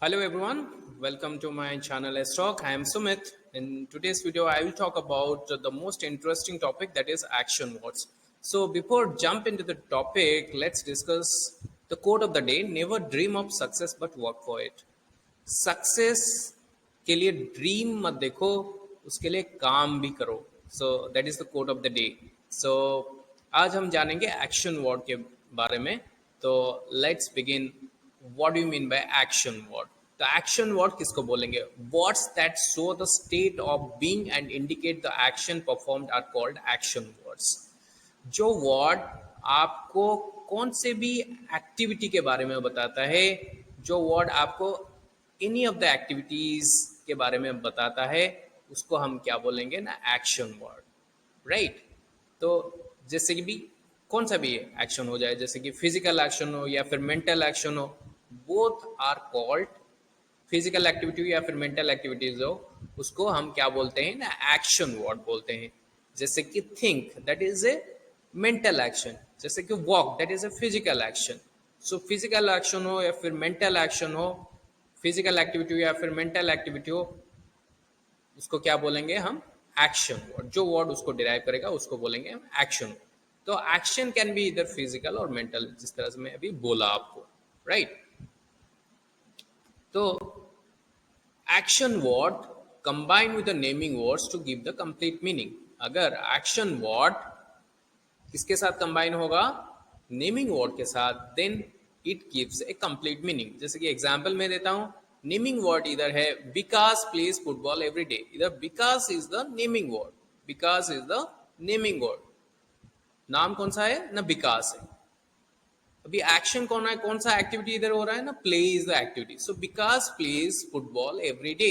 Hello everyone, welcome to my channel S Talk. I am Sumit. In today's video, I will talk about the most interesting topic, that is action words. So before jump into the topic, let's discuss the quote of the day. Never dream of success but work for it. Success के लिए dream मत देखो, उसके लिए काम भी करो. So that is the quote of the day. So आज हम जानेंगे एक्शन वर्ड के बारे में. तो let's begin. What do you mean by action word? तो एक्शन वर्ड किसको बोलेंगे? Words that show the state of being and indicate the action performed are called action words. जो वर्ड आपको कौन से भी एक्टिविटी के बारे में बताता है, जो वर्ड आपको एनी ऑफ द एक्टिविटीज के बारे में बताता है, उसको हम क्या बोलेंगे ना, एक्शन वर्ड. राइट. तो जैसे कि भी कौन सा भी एक्शन हो जाए, जैसे कि फिजिकल एक्शन हो या फिर मेंटल एक्शन हो, both are called physical activity या फिर मेंटल एक्टिविटीज हो, उसको हम क्या बोलते हैं ना, एक्शन वर्ड बोलते हैं. जैसे कि think, that is a mental action. जैसे कि walk, that is a physical action. So physical action हो या फिर मेंटल एक्शन हो, फिजिकल एक्टिविटी हो या फिर मेंटल एक्टिविटी हो, उसको क्या बोलेंगे हम? Action word. जो वर्ड उसको डिराइव करेगा उसको बोलेंगे हम एक्शन वर्ड. तो एक्शन कैन बी इधर फिजिकल और मेंटल, जिस तरह से मैं अभी बोला आपको. राइट. तो action word combine with the naming words to give the complete meaning. अगर एक्शन वर्ड किसके साथ कंबाइन होगा? नेमिंग वर्ड के साथ. Then it gives a complete meaning. जैसे कि एग्जांपल मैं देता हूं. नेमिंग वर्ड इधर है Vikas plays football every day. इधर Vikas is the naming word. Vikas is the naming word. नाम कौन सा है ना? विकास है. अभी एक्शन कौन है, कौन सा एक्टिविटी इधर हो रहा है ना? Play is the activity. So Vikas plays football every day.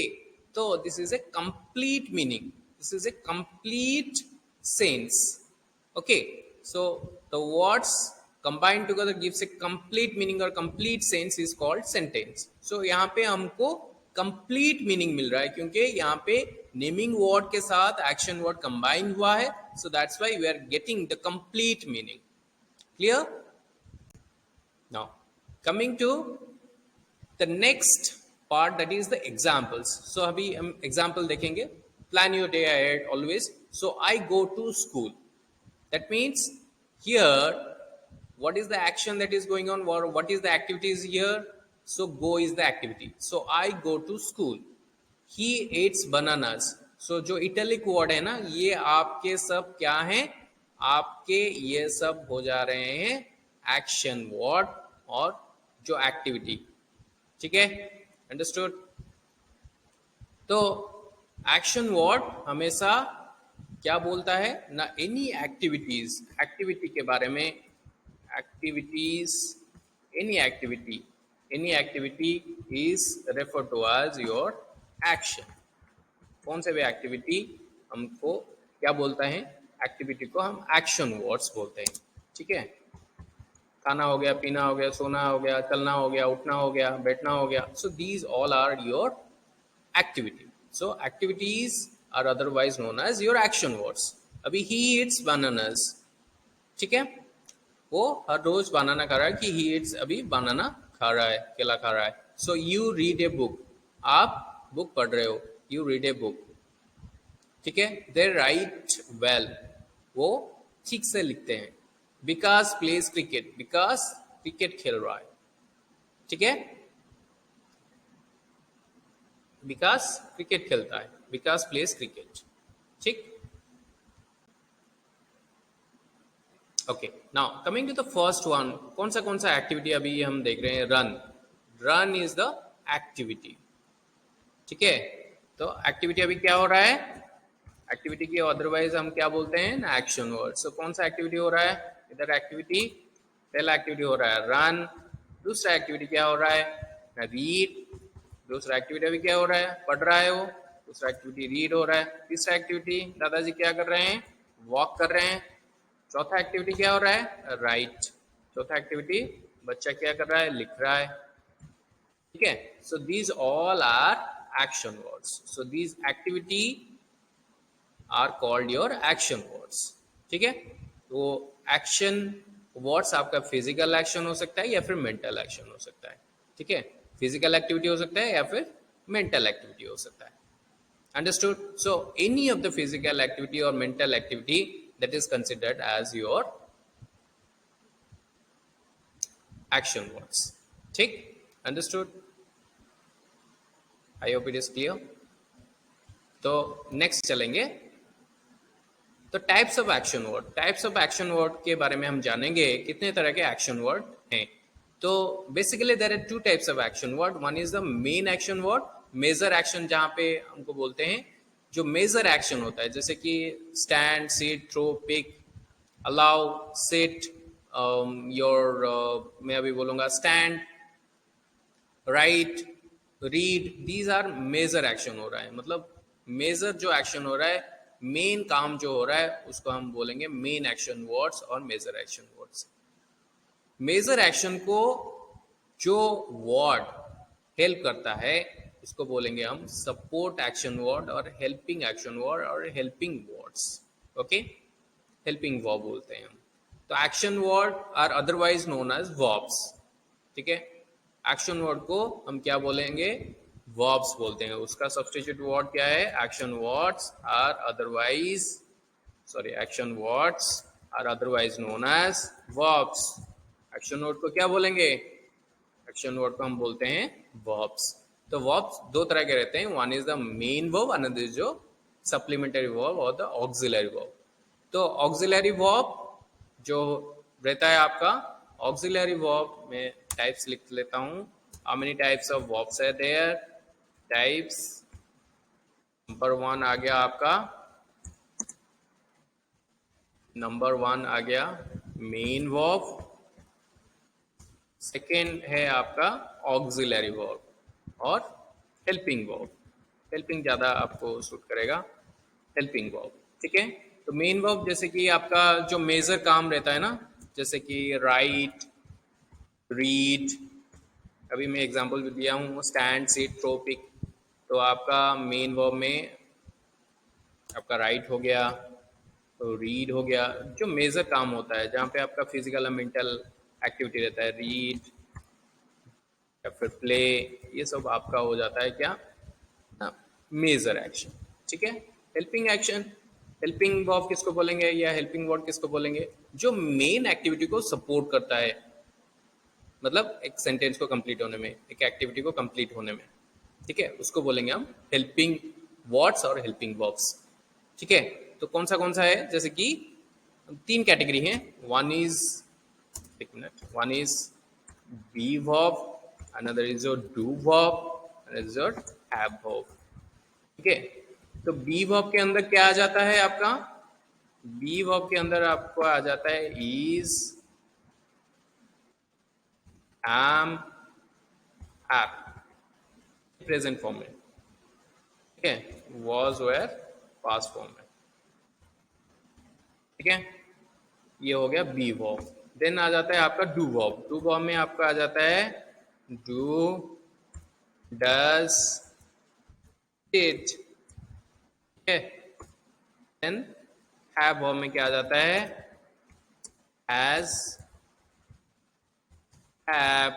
तो this is a complete meaning. This is a complete sense. Okay. So the words combined together gives a complete meaning or complete sense is called sentence. So यहाँ पे हमको complete meaning मिल रहा है क्योंकि यहाँ पे naming word के साथ action word combined हुआ है. So that's why we are getting the complete meaning. Clear? Now coming to the next part, that is the examples. So अभी हम example देखेंगे. Plan your day ahead always. So I go to school. That means here, what is the action that is going on? What is the activities here? So go is the activity. So I go to school. He eats bananas. So जो italic word है ना, ये आपके सब क्या हैं? आपके ये सब हो जा रहे हैं action word और जो activity. ठीक है? Understood? तो action word हमेशा क्या बोलता है ना? एनी एक्टिविटीज, एक्टिविटी के बारे में. Activities, any activity is refer to as your action. कौन से भी एक्टिविटी हमको क्या बोलता है? एक्टिविटी को हम एक्शन वर्ड्स बोलते हैं. ठीक है. खाना हो गया, पीना हो गया, सोना हो गया, चलना हो गया, उठना हो गया, बैठना हो गया. So these all are your activity. So activities are otherwise known as your action words. अभी he eats bananas. ठीक है. वो हर रोज बनाना खा रहा है कि he eats, अभी बनाना खा रहा है, केला खा रहा है. So you read a book. आप बुक पढ़ रहे हो. You read a book. ठीक है. They write well. वो ठीक से लिखते हैं. Vikas plays cricket. Vikas cricket खेल रहा है. ठीक है. विकास क्रिकेट खेलता है. Vikas plays cricket. ठीक. Okay. Now coming to the first one. कौन सा एक्टिविटी अभी हम देख रहे हैं? Run. Run is the activity. ठीक है. तो एक्टिविटी अभी क्या हो रहा है? एक्टिविटी की अदरवाइज हम क्या बोलते हैं ना? Action word. सो कौन सा एक्टिविटी हो रहा है इधर? एक्टिविटी, पहला एक्टिविटी हो रहा है रन. दूसरा एक्टिविटी क्या हो रहा है ना? रीड. दूसरा एक्टिविटी अभी क्या हो रहा है? पढ़ रहा है वो. दूसरा एक्टिविटी रीड हो रहा है. तीसरा एक्टिविटी दादाजी क्या कर रहे हैं? वॉक कर रहे हैं. चौथा एक्टिविटी क्या हो रहा है? राइट. चौथा एक्टिविटी बच्चा क्या कर रहा है? लिख रहा है. ठीक है. So these all are action words. So these activity are called your action words. ठीक है. तो एक्शन वर्ड्स आपका फिजिकल एक्शन हो सकता है या फिर मेंटल एक्शन हो सकता है. ठीक है. फिजिकल एक्टिविटी हो सकता है या फिर मेंटल एक्टिविटी हो सकता है. Understood? So any of the physical activity or mental activity that is considered as your action words. ठीक? Understood? I hope it is clear. तो नेक्स्ट चलेंगे. तो types of action word. Types of action word के बारे में हम जानेंगे कितने तरह के एक्शन वर्ड हैं. तो basically there are two types of action word. One is the main action word, major action, जहां पे हमको बोलते हैं जो मेजर एक्शन होता है, जैसे कि stand, sit, throw, pick, allow, sit, your, मैं अभी बोलूंगा stand, right, read. These are major action हो रहा है. मतलब मेजर जो एक्शन हो रहा है, मेन काम जो हो रहा है, उसको हम बोलेंगे मेन एक्शन वर्ड्स और major action words. Major action को जो वर्ड हेल्प करता है उसको बोलेंगे हम सपोर्ट एक्शन वर्ड और हेल्पिंग एक्शन वर्ड और helping words. Okay, helping verb बोलते हैं हम. तो action word are otherwise known as verbs. ठीक है, एक्शन वर्ड को हम क्या बोलेंगे? वर्ब्स बोलते हैं. उसका सब्स्टिट्यूट वर्ड क्या है? Action words are otherwise, sorry, action words are otherwise known as verbs. Action word को क्या बोलेंगे? एक्शन वर्ड को हम बोलते हैं वर्ब्स. तो वर्ब्स दो तरह के रहते हैं. One is the main verb, another is जो सप्लीमेंटरी वर्ब और द ऑक्सिलरी वर्ब. तो ऑक्सिलरी वर्ब जो रहता है आपका, ऑक्सिलरी वर्ब में टाइप्स लिख लेता हूं. How many types of verbs है देयर? टाइप्स नंबर वन आ गया आपका, नंबर वन आ गया मेन वर्ब. सेकेंड है आपका ऑक्सिलरी वर्ब और हेल्पिंग वर्ब. हेल्पिंग ज्यादा आपको सूट करेगा, हेल्पिंग वर्ब. ठीक है, तो मेन वर्ब जैसे कि आपका जो मेजर काम रहता है ना, जैसे कि राइट, रीड, अभी मैं एग्जांपल भी दिया हूँ, स्टैंड, सिट, थ्रो, पिक. तो आपका मेन वर्ब में आपका राइट हो गया, तो रीड हो गया, जो मेजर काम होता है जहाँ पे आपका फिजिकल और मेंटल एक्टिविटी रहता है, रीड या फिर प्ले, ये सब आपका हो जाता है क्या? Major action. ठीक है, हेल्पिंग एक्शन, हेल्पिंग वर्ब किसको बोलेंगे या हेल्पिंग वर्ड किसको बोलेंगे? जो मेन एक्टिविटी को सपोर्ट करता है, मतलब एक सेंटेंस को कंप्लीट होने में, एक एक्टिविटी को कंप्लीट होने में. ठीक है, उसको बोलेंगे हम हेल्पिंग वर्ड्स और हेल्पिंग वर्ब्स. ठीक है, तो कौन सा है? जैसे कि तीन कैटेगरी हैं. वन इज, एक minute, one is be verb, another is your do verb, another is your have verb. ठीक है, तो बी वर्ब के अंदर क्या आ जाता है आपका? बी वर्ब के अंदर आपको आ जाता है is, am, have, present form में. ठीक है, वॉज, वेयर, पास्ट फॉर्म में. ठीक है, ये हो गया बी वर्ब. देन आ जाता है आपका डू वर्ब. डू वर्ब में आपका आ जाता है डू, डज, डिड. ठीक है, देन हैव वर्ब में क्या आ जाता है? Has, have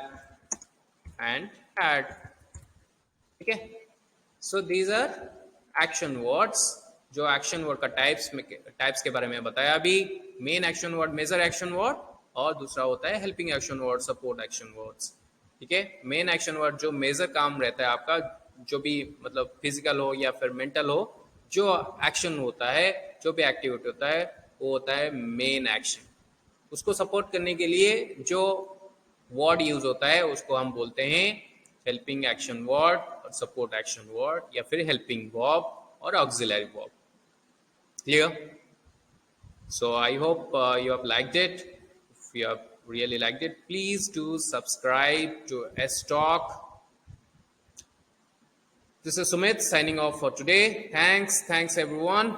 and had. ठीक है, so these are action words. जो एक्शन वर्ड का टाइप्स के बारे में बताया अभी. Main action word, major action word, और दूसरा होता है helping action word, support action words. ठीक है, मेन एक्शन वर्ड जो मेजर काम रहता है आपका, जो भी मतलब फिजिकल हो या फिर मेंटल हो, जो एक्शन होता है, जो भी एक्टिविटी होता है, वो होता है मेन एक्शन. उसको सपोर्ट करने के लिए जो वर्ड यूज होता है उसको हम बोलते हैं हेल्पिंग एक्शन वर्ड और सपोर्ट एक्शन वर्ड, या फिर हेल्पिंग वर्ब और auxiliary verb. Clear? So I hope you have liked it. If you have really liked it, please do subscribe to S Talk. This is Sumit signing off for today. Thanks everyone.